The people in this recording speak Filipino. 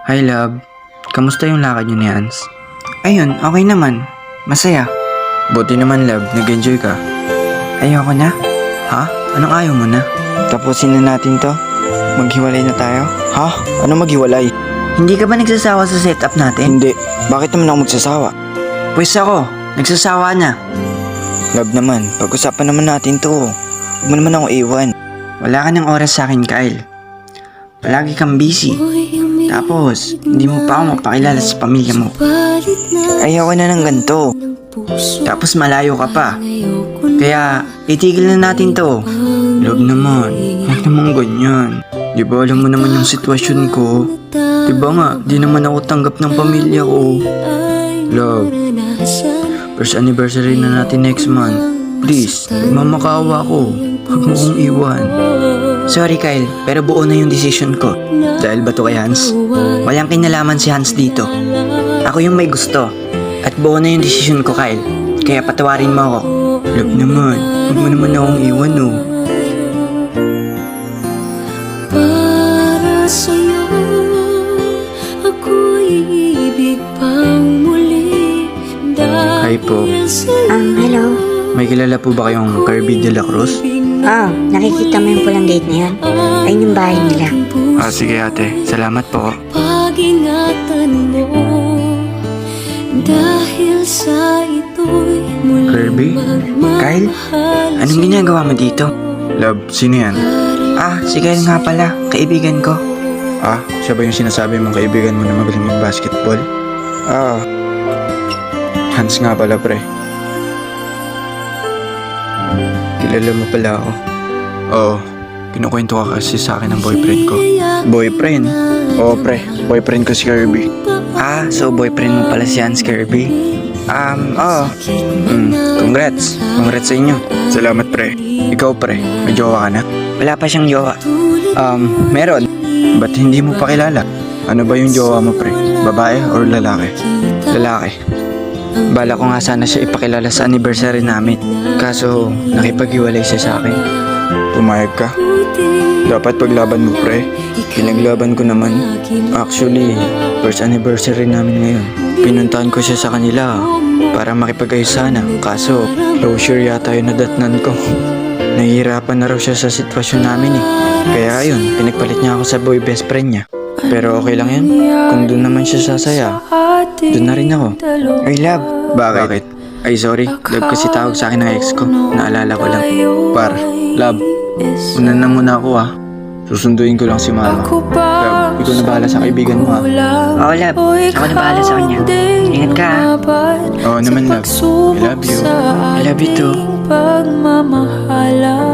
Hi love, kamusta yung lakad niyo ni Hans? Ayun, okay naman. Masaya. Buti naman love, nag-enjoy ka. Ayoko na. Ha? Anong ayaw mo na? Tapusin na natin to. Maghiwalay na tayo. Ha? Ano maghiwalay? Hindi ka ba nagsasawa sa setup natin? Hindi. Bakit naman ako magsasawa? Pwes ako, nagsasawa na. Love naman, pag-usapan naman natin to. Huwag mo naman ako iwan. Wala ka ng oras sa akin, Kyle. Palagi kang busy. Tapos, hindi mo pa ako mapakilala sa pamilya mo. Ayaw na ng ganito. Tapos malayo ka pa. Kaya, itigil na natin to. Love naman, huwag naman ganyan. Di ba alam mo naman yung sitwasyon ko? Di ba nga, di naman ako tanggap ng pamilya ko. Love, first anniversary na natin next month. Please, mamakaawa ko. Huwag mo kong iwan. Sorry Kyle, pero buo na yung decision ko. Dahil ba to kay Hans? Walang kinalaman si Hans dito. Ako yung may gusto. At buo na yung decision ko, Kyle. Kaya patawarin mo ako. Love naman, huwag mo naman akong iwan, oh. Para sa'yo, ako'y ibig pang muli. Hi po. Hello. May kilala po ba kayong Kirby de la Cruz? Nakikita mo yung pulang gate na yun? Ayun yung bahay nila. Sige ate, salamat po. Pag-ingatan mo, dahil sa ito'y muling Kirby? Kyle? Anong ginagawa mo dito? Love, sino yan? Si Kyle nga pala, kaibigan ko. Siya ba yung sinasabi mong kaibigan mo na magaling mag-basketball? Hans nga pala pre. Kilala mo pala ako. Oo, kinukwento ka kasi sa akin ng boyfriend ko. Boyfriend? Oo pre, boyfriend ko si Kirby. So boyfriend mo pala si Hans Kirby? Oo. Congrats. Congrats sa inyo. Salamat pre. Ikaw pre, may jowa ka na? Wala pa siyang jowa. Meron. Ba't hindi mo pa kilala? Ano ba yung jowa mo pre? Babae or lalaki? Lalaki. Bala ko nga sana siya ipakilala sa anniversary namin. Kaso, nakipag-iwalay siya sa akin. Pumayag ka? Dapat paglaban mo pre. Pinaglaban ko naman. Actually, first anniversary namin ngayon. Pinuntahan ko siya sa kanila para makipag-ayos sana. Kaso, closure yata yung nadatnan ko. Nahihirapan na raw siya sa sitwasyon namin eh. Kaya ayun, pinagpalit niya ako sa boy best friend niya. Pero okay lang yan. Kung doon naman siya sasaya, doon na rin ako. Ay love. Bakit? Ay sorry, love kasi tawag sa akin ng ex ko. Naalala ko lang. Par, love, una na muna ako Susunduin ko lang si mama. Love, ikaw na bahala sa kaibigan mo Oo love, ako na bahala sa kanya. Ingat ka Oo naman love, I love you. I love you too. Pagmamahala